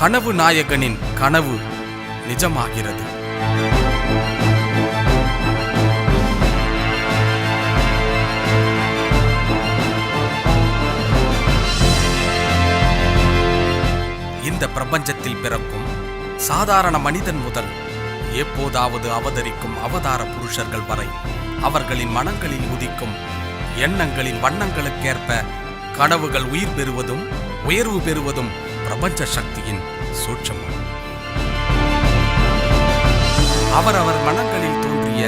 கனவு நாயகனின் கனவு நிஜமாகிறது. இந்த பிரபஞ்சத்தில் பிறக்கும் சாதாரண மனிதன் முதல் எப்போதாவது அவதரிக்கும் அவதார புருஷர்கள் வரை அவர்களின் மனங்களில் உதிக்கும் எண்ணங்களின் வண்ணங்களுக்கேற்ப கனவுகள் உயிர் பெறுவதும் உயர்வு பெறுவதும் பிரபஞ்ச சக்தியின் சூட்சமம். அவரவர் மனங்களில் தோன்றிய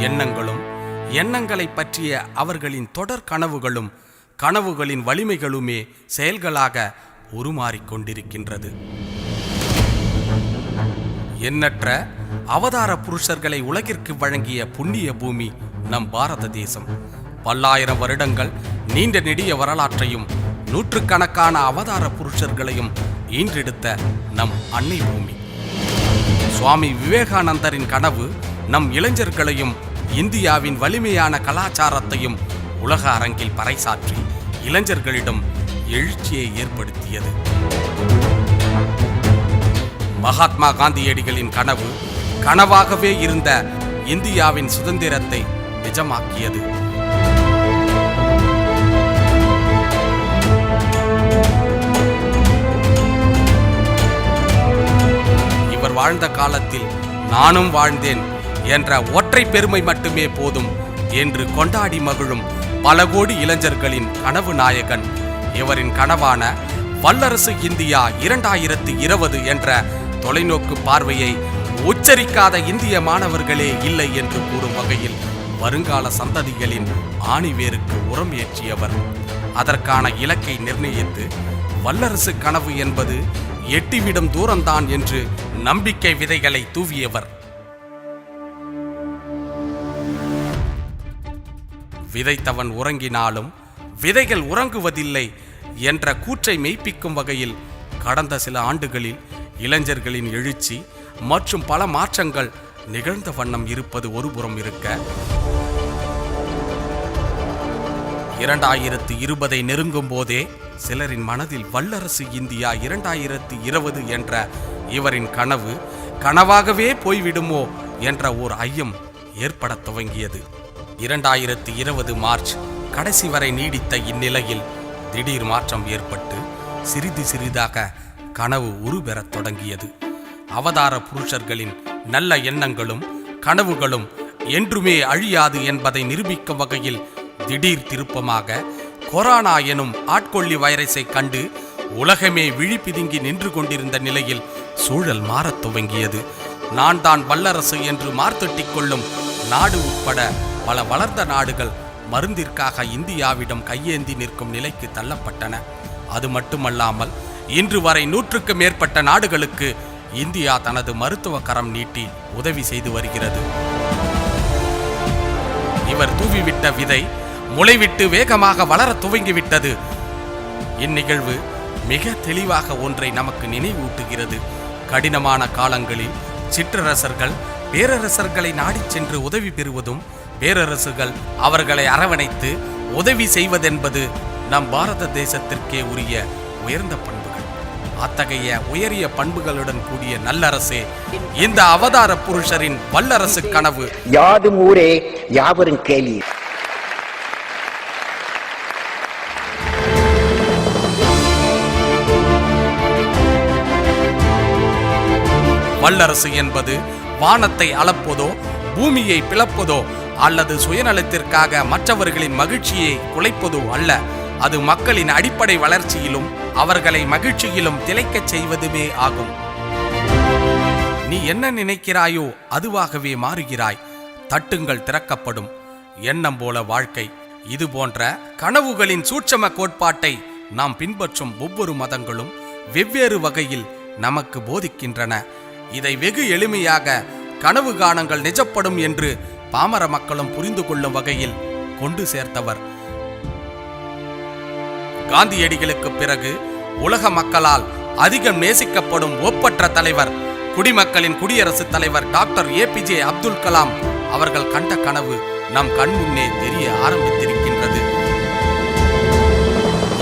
எண்ணங்களும் எண்ணங்களை பற்றிய அவர்களின் தொடர் கனவுகளும் கனவுகளின் வலிமைகளுமே செயல்களாக உருமாறிக்கொண்டிருக்கின்றது. எண்ணற்ற அவதார புருஷர்களை உலகிற்கு வழங்கிய புண்ணிய பூமி நம் பாரத தேசம். பல்லாயிரம் வருடங்கள் நீண்ட நெடிய வரலாற்றையும் நூற்றுக்கணக்கான அவதார புருஷர்களையும் ஈன்றெடுத்த நம் அன்னை பூமி. சுவாமி விவேகானந்தரின் கனவு நம் இளைஞர்களையும் இந்தியாவின் வலிமையான கலாச்சாரத்தையும் உலக அரங்கில் பறைசாற்றி இளைஞர்களிடம் எழுச்சியை ஏற்படுத்தியது. மகாத்மா காந்தியடிகளின் கனவு கனவாகவே இருந்த இந்தியாவின் சுதந்திரத்தை நிஜமாக்கியது. இவர் வாழ்ந்த காலத்தில் நானும் வாழ்ந்தேன் என்ற ஒற்றை பெருமை மட்டுமே போதும் என்று கொண்டாடி மகிழும் பல கோடி இளைஞர்களின் கனவு நாயகன் இவரின் கனவான வல்லரசு இந்தியா 2020 என்ற தொலைநோக்கு பார்வையை உச்சரிக்காத இந்திய மாணவர்களே இல்லை என்று கூறும் வகையில் வருங்கால சந்ததிகளின் ஆணிவேருக்கு உரம் ஏற்றியவர். அதற்கான இலக்கை நிர்ணயித்து வல்லரசு கனவு என்பது எட்டிவிடும் தூரம்தான் என்று நம்பிக்கை விதைகளை தூவியவர். விதைத்தவன் உறங்கினாலும் விதைகள் உறங்குவதில்லை என்ற கூற்றை மெய்ப்பிக்கும் வகையில் கடந்த சில ஆண்டுகளில் இளைஞர்களின் எழுச்சி மற்றும் பல மாற்றங்கள் நிகழ்ந்த வண்ணம் இருப்பது ஒருபுறம் இருக்க, 2020 நெருங்கும் போதே சிலரின் மனதில் வல்லரசு இந்தியா 2020 என்ற இவரின் கனவு கனவாகவே போய்விடுமோ என்ற ஓர் ஐயம் ஏற்பட துவங்கியது. 2020 மார்ச் கடைசி வரை நீடித்த இந்நிலையில் திடீர் மாற்றம் ஏற்பட்டு சிறிது சிறிதாக கனவு உருபெறத் தொடங்கியது. அவதார புருஷர்களின் நல்ல எண்ணங்களும் கனவுகளும் என்றுமே அழியாது என்பதை நிரூபிக்கும் வகையில் திடீர் திருப்பமாக கொரோனா எனும் ஆட்கொள்ளி வைரஸை கண்டு உலகமே விழி பிதுங்கி நின்று கொண்டிருந்த நிலையில் சூழல் மாறத் துவங்கியது. நான் தான் வல்லரசு என்று மார்த்தட்டிக் கொள்ளும் நாடு உட்பட பல வளர்ந்த நாடுகள் மருந்திற்காக இந்தியாவிடம் கையேந்தி நிற்கும் நிலைக்கு தள்ளப்பட்டன. அது மட்டுமல்லாமல் இன்று வரை 100க்கு மேற்பட்ட நாடுகளுக்கு இந்தியா தனது மருத்துவ கரம் நீட்டி உதவி செய்து வருகிறது. இவர் தூவிவிட்ட விதை முளைவிட்டு வேகமாக வளர துவங்கிவிட்டது. இந்நிகழ்வு மிக தெளிவாக ஒன்றை நமக்கு நினைவூட்டுகிறது. கடினமான காலங்களில் சிற்றரசர்கள் பேரரசர்களை நாடிச் சென்று உதவி பெறுவதும் பேரரசுகள் அவர்களை அரவணைத்து உதவி செய்வதென்பது நம் பாரத தேசத்திற்கே உரிய உயர்ந்த பண்புகள். அத்தகைய உயரிய பண்புகளுடன் கூடிய நல்லரசே இந்த அவதார புருஷரின் வல்லரசு கனவு. யாதும் ஊரே யாவரும் கேளீர். வல்லரசு என்பது வானத்தை அளப்பதோ பூமியை பிளப்பதோ அல்லது சுயநலத்திற்காக மற்றவர்களின் மகிழ்ச்சியை குலைப்பதோ அல்ல. அது மக்களின் அடிப்படை வளர்ச்சியிலும் அவர்களை மகிழ்ச்சியிலும் திளைக்கச் செய்வதுமே ஆகும். நீ என்ன நினைக்கிறாயோ அதுவாகவே மாறுகிறாய். தட்டுங்கள் திறக்கப்படும். எண்ணம் போல வாழ்க்கை. இது போன்ற கனவுகளின் சூட்சம கோட்பாட்டை நாம் பின்பற்றும் ஒவ்வொரு மதங்களும் வெவ்வேறு வகையில் நமக்கு போதிக்கின்றன. இதை வெகு எளிமையாக கனவு காணுங்கள் நிஜப்படும் என்று பாமர மக்களும் புரிந்து கொள்ளும் வகையில் கொண்டு சேர்த்தவர். காந்தியடிகளுக்கு பிறகு உலக மக்களால் அதிகம் நேசிக்கப்படும் ஒப்பற்ற தலைவர், குடிமக்களின் குடியரசுத் தலைவர் டாக்டர் APJ அப்துல் கலாம் அவர்கள் கண்ட கனவு நம் கண்முன்னே தெரிய ஆரம்பித்திருக்கின்றது.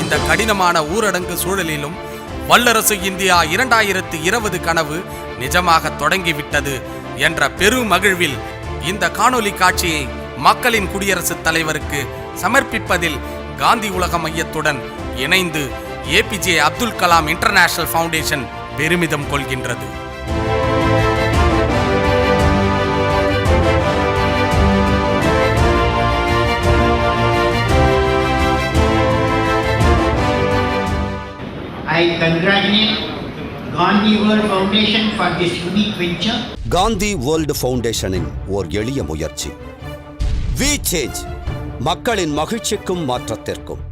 இந்த கடினமான ஊரடங்கு சூழலிலும் வல்லரசு இந்தியா 2020 கனவு நிஜமாக தொடங்கிவிட்டது என்ற பெரு மகிழ்வில் இந்த காணொலி காட்சியை மக்களின் குடியரசுத் தலைவருக்கு சமர்ப்பிப்பதில் காந்தி உலக மையத்துடன் இணைந்து APJ Abdul Kalam international foundation பெருமிதம் கொள்கின்றது. I congratulate Gandhi World Foundation for this unique venture. Gandhi world ஃபவுண்டேஷனின் ஓர் எளிய முயற்சி. வி சேஞ்ச், மக்களின் மகிழ்ச்சிக்கும் மாற்றத்திற்கும்.